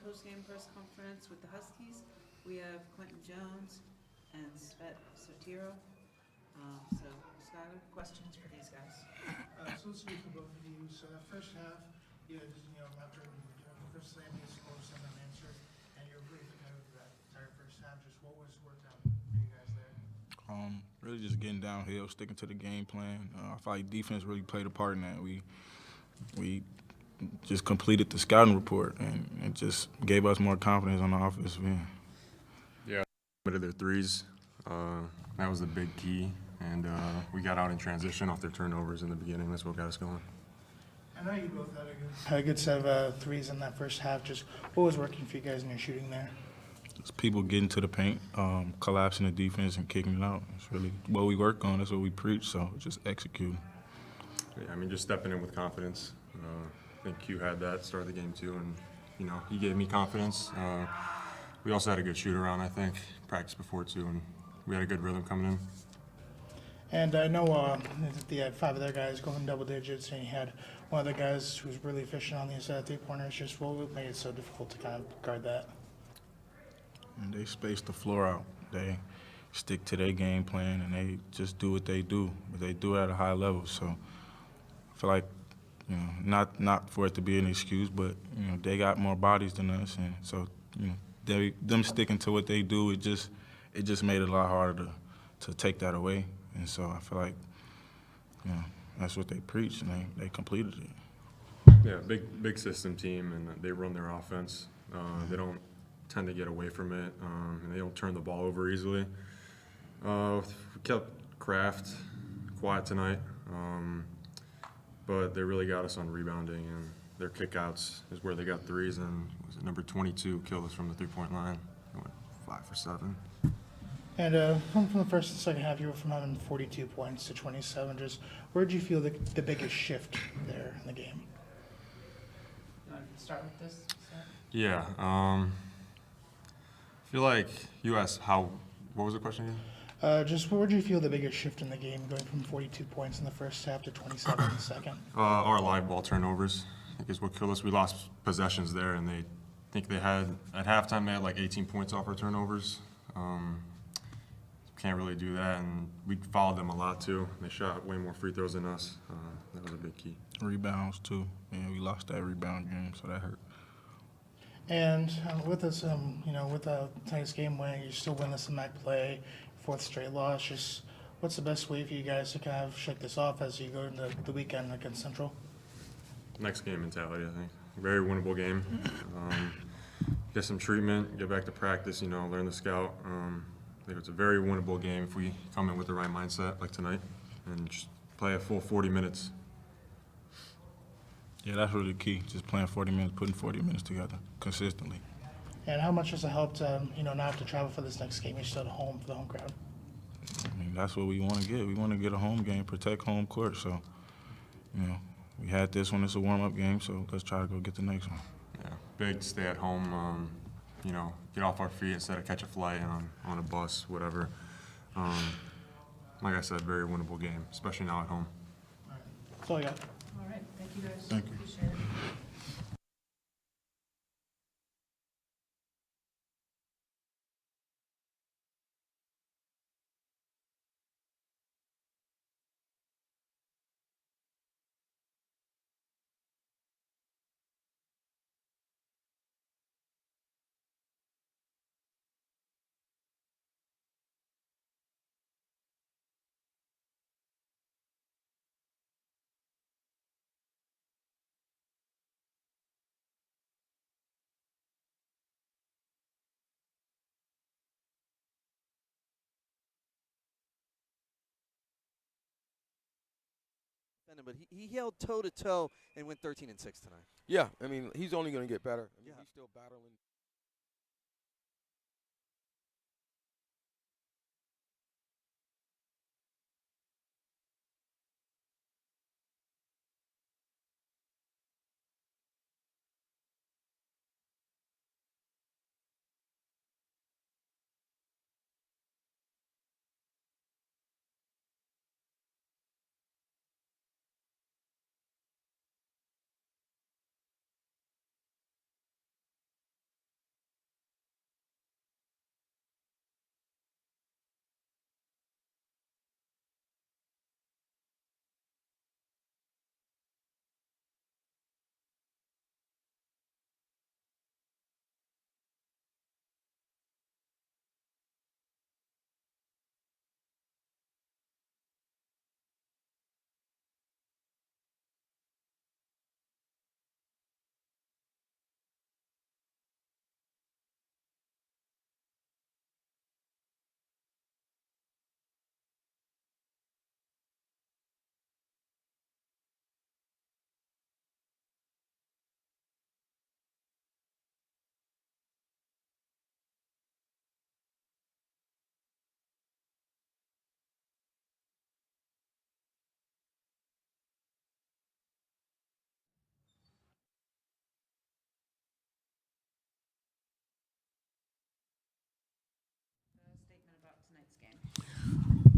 post-game press conference with the Huskies. We have Quentin Jones and Svet Sotiro. So, Skylar, questions for these guys? So let's speak for both of you. So that first half, after the first slam, you scored some unanswered, and you're really competitive for that entire first half. Just what was worked out for you guys there? Really just getting downhill, sticking to the game plan. I feel like defense really played a part in that. We just completed the scouting report, and it just gave us more confidence on the offensive end. Yeah, of their threes. That was the big key, and we got out in transition off their turnovers in the beginning. That's what got us going. I know you both had a good set of threes in that first half. Just what was working for you guys in your shooting there? It's people getting to the paint, collapsing the defense, and kicking it out. It's really what we work on. That's what we preach. So just executing. Yeah, I mean, just stepping in with confidence. I think Q had that start of the game too, and he gave me confidence. We also had a good shoot around, I think, practice before too, and we had a good rhythm coming in. And I know the 5 other guys going double digits, and you had one of the guys who's really efficient on these 3-pointers. Just what would make it so difficult to kind of guard that? And they space the floor out. They stick to their game plan, and they just do what they do. But they do it at a high level. So I feel like, not for it to be an excuse, but they got more bodies than us, and so them sticking to what they do, it just made it a lot harder to take that away. And so I feel like that's what they preach, and they completed it. Yeah, big system team, and they run their offense. They don't tend to get away from it, and they don't turn the ball over easily. We kept Kraft quiet tonight, but they really got us on rebounding, and their kickouts is where they got threes, and was it number 22 killed us from the 3-point line. They went 5 for 7. And from the first and second half, you were from having 42 points to 27. Just where did you feel the biggest shift there in the game? You want to start with this? Yeah, I feel like you asked what was the question again? Just where did you feel the biggest shift in the game, going from 42 points in the first half to 27 in the second? Our live ball turnovers, I think, is what killed us. We lost possessions there, and at halftime they had like 18 points off our turnovers. Can't really do that, and we fouled them a lot too. They shot way more free throws than us. That was a big key. Rebounds too. Yeah, we lost that rebound game, so that hurt. And with this, with tonight's game winning, you still win this in MAC play, 4th straight loss. Just what's the best way for you guys to kind of shake this off as you go into the weekend against Central? Next game mentality, I think. Very winnable game. Get some treatment, get back to practice, learn the scout. I think it's a very winnable game if we come in with the right mindset like tonight and just play a full 40 minutes. Yeah, that's really key. Just playing 40 minutes, putting 40 minutes together consistently. And how much has it helped, not have to travel for this next game? You're still at home for the home crowd. I mean, that's what we want to get. We want to get a home game, protect home court. So, we had this one. It's a warm-up game, so let's try to go get the next one. Yeah, big stay at home, get off our feet instead of catch a flight on a bus, whatever. Like I said, very winnable game, especially now at home. That's all I got. All right. Thank you, guys. Thank you. Appreciate it. But he held toe to toe and went 13-6 tonight. Yeah, I mean, he's only going to get better. I mean, he's still battling.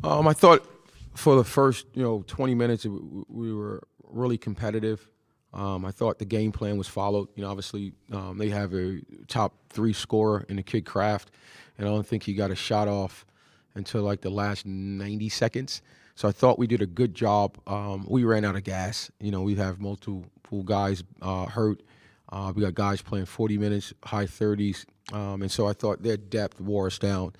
I thought for the first 20 minutes we were really competitive. I thought the game plan was followed. Obviously they have a top 3 scorer in the kid Kraft, and I don't think he got a shot off until like the last 90 seconds. So I thought we did a good job. We ran out of gas. We have multiple guys hurt. We got guys playing 40 minutes, high 30s. And so I thought their depth wore us down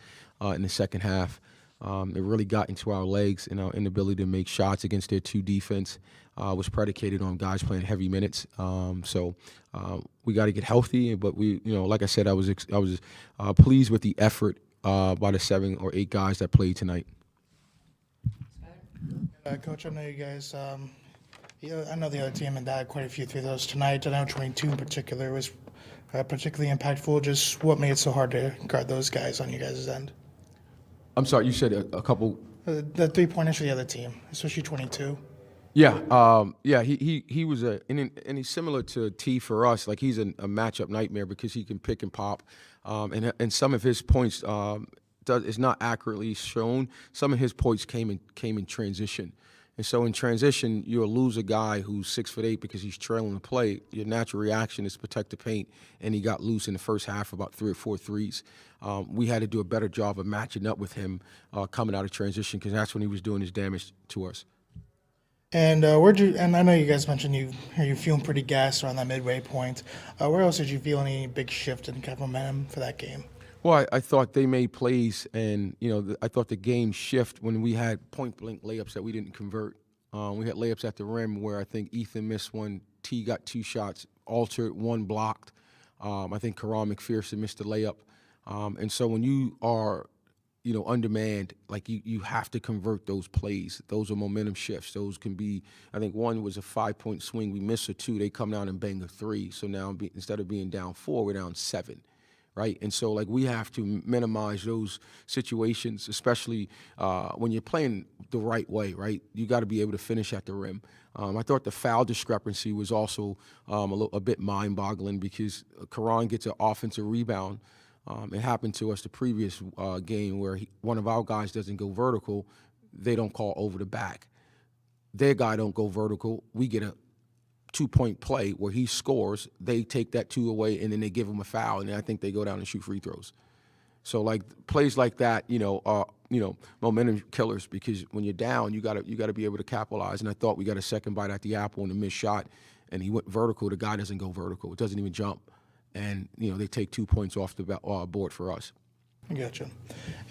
in the second half. It really got into our legs, and our inability to make shots against their 2 defense was predicated on guys playing heavy minutes. So we got to get healthy. But we, like I said, I was pleased with the effort by the 7 or 8 guys that played tonight. Coach, I know you guys. I know the other team had quite a few free throws tonight. I know 22 in particular was particularly impactful. Just what made it so hard to guard those guys on you guys' end? I'm sorry, you said a couple. The 3-pointers for the other team, especially 22. Yeah, he was and he's similar to T for us. Like he's a matchup nightmare because he can pick and pop, and some of his points is not accurately shown. Some of his points came in transition. And so in transition, you'll lose a guy who's 6'8" because he's trailing the play. Your natural reaction is to protect the paint, and he got loose in the first half, about 3 or 4 threes. We had to do a better job of matching up with him coming out of transition because that's when he was doing his damage to us. And and I know you guys mentioned you're feeling pretty gassed around that midway point. Where else did you feel any big shift in kind of momentum for that game? Well, I thought they made plays, and I thought the game shift when we had point-blank layups that we didn't convert. We had layups at the rim where I think Ethan missed one, T got 2 shots, altered, 1 blocked. I think Karan McPherson missed the layup. And so when you are, undermanned, like you have to convert those plays. Those are momentum shifts. Those can be, I think one was a 5-point swing. We miss a 2, they come down and bang a 3. So now instead of being down 4, we're down 7. Right, and so like we have to minimize those situations, especially when you're playing the right way. Right, you got to be able to finish at the rim. I thought the foul discrepancy was also a bit mind-boggling because Karan gets an offensive rebound. It happened to us the previous game where one of our guys doesn't go vertical. They don't call over the back. Their guy don't go vertical. We get a 2-point play where he scores, they take that 2 away, and then they give him a foul, and then I think they go down and shoot free throws. So like plays like that, are momentum killers because when you're down, you gotta be able to capitalize. And I thought we got a second bite at the apple on the missed shot, and he went vertical. The guy doesn't go vertical; it doesn't even jump, and they take 2 points off the board for us. Gotcha.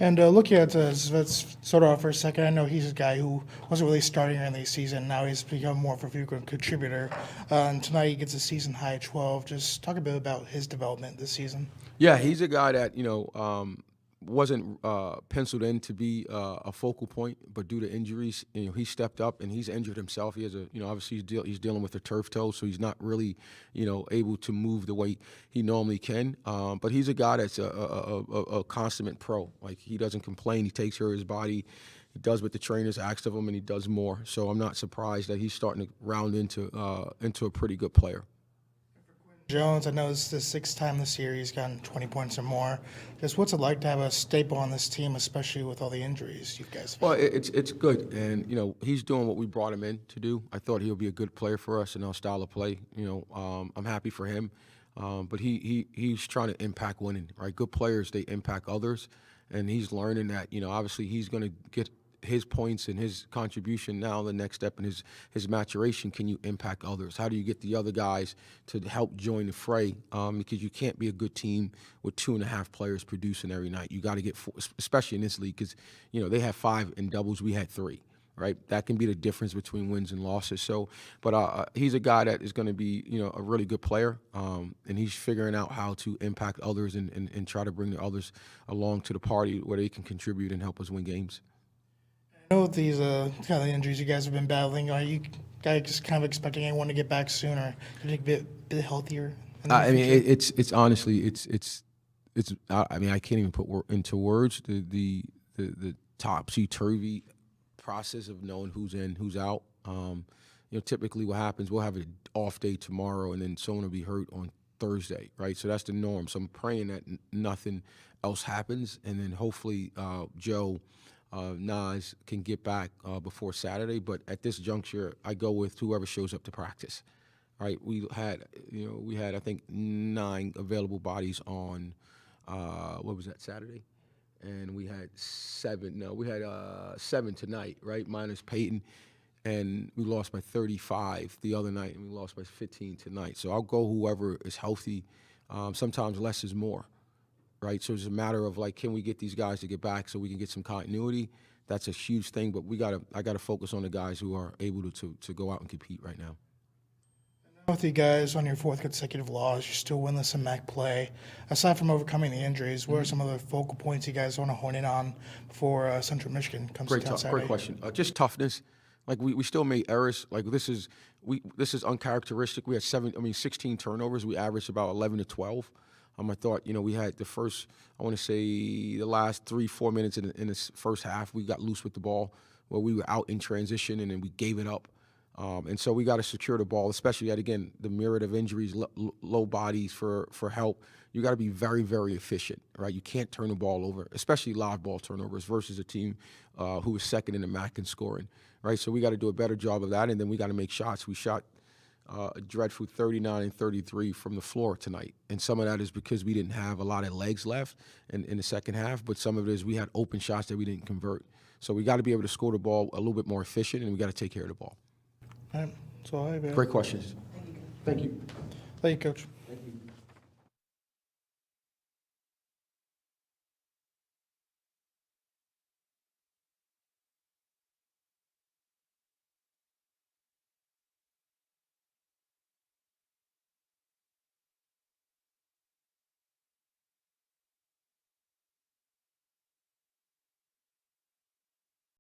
And looking at Svetozar for a second, I know he's a guy who wasn't really starting in the season. Now he's become more of a frequent contributor. And tonight he gets a season high 12. Just talk a bit about his development this season. Yeah, he's a guy that wasn't penciled in to be a focal point, but due to injuries, he stepped up and he's injured himself. He has obviously he's dealing with a turf toe, so he's not really, able to move the way he normally can. But he's a guy that's a consummate pro. Like he doesn't complain. He takes care of his body. He does what the trainers asked of him, and he does more. So I'm not surprised that he's starting to round into a pretty good player. Jones, I know it's the 6th time this year he's gotten 20 points or more. Just what's it like to have a staple on this team, especially with all the injuries you guys have? Well, it's good, and he's doing what we brought him in to do. I thought he'll be a good player for us in our style of play. I'm happy for him, but he's trying to impact winning. Right, good players, they impact others, and he's learning that. Obviously he's going to get his points and his contribution. Now the next step in his maturation, can you impact others? How do you get the other guys to help join the fray? Because you can't be a good team with 2.5 players producing every night. You got to get 4, especially in this league, because they have 5 in doubles, we had 3. Right, that can be the difference between wins and losses. So, but he's a guy that is going to be a really good player, and he's figuring out how to impact others and try to bring the others along to the party where they can contribute and help us win games. I know these kind of injuries you guys have been battling. Are you guys kind of expecting anyone to get back soon, or to get a bit healthier? I mean, it's honestly, it's. I mean, I can't even put into words the topsy-turvy process of knowing who's in, who's out. Typically what happens, we'll have an off day tomorrow, and then someone will be hurt on Thursday, right? So that's the norm. So I'm praying that nothing else happens, and then hopefully Joe Nas can get back before Saturday. But at this juncture, I go with whoever shows up to practice. Right? We had I think 9 available bodies on what was that, Saturday? And we had 7. No, we had 7 tonight, right? Minus Peyton. And we lost by 35 the other night, and we lost by 15 tonight. So I'll go whoever is healthy. Sometimes less is more, right? So it's a matter of, like, can we get these guys to get back so we can get some continuity? That's a huge thing, but I gotta focus on the guys who are able to go out and compete right now. With you guys on your 4th consecutive loss, you're still winless in MAC play. Aside from overcoming the injuries, what are some of the focal points you guys want to hone in on before Central Michigan comes to town Saturday? Great question. Just toughness. Like we still made errors. Like this is uncharacteristic. We had 16 turnovers. We averaged about 11 to 12. I thought, we had the first, I want to say the last 3-4 minutes in this first half, we got loose with the ball where we were out in transition and then we gave it up. And so we got to secure the ball, especially at, again, the myriad of injuries, low bodies for help. You got to be very, very efficient, right? You can't turn the ball over, especially live ball turnovers versus a team who was second in the MAC in scoring, right? So we got to do a better job of that, and then we got to make shots. We shot a dreadful 39 and 33 from the floor tonight, and some of that is because we didn't have a lot of legs left in the second half, but some of it is we had open shots that we didn't convert. So we got to be able to score the ball a little bit more efficient, and we got to take care of the ball. All right, that's all I have. Great questions. Thank you. Thank you, Coach.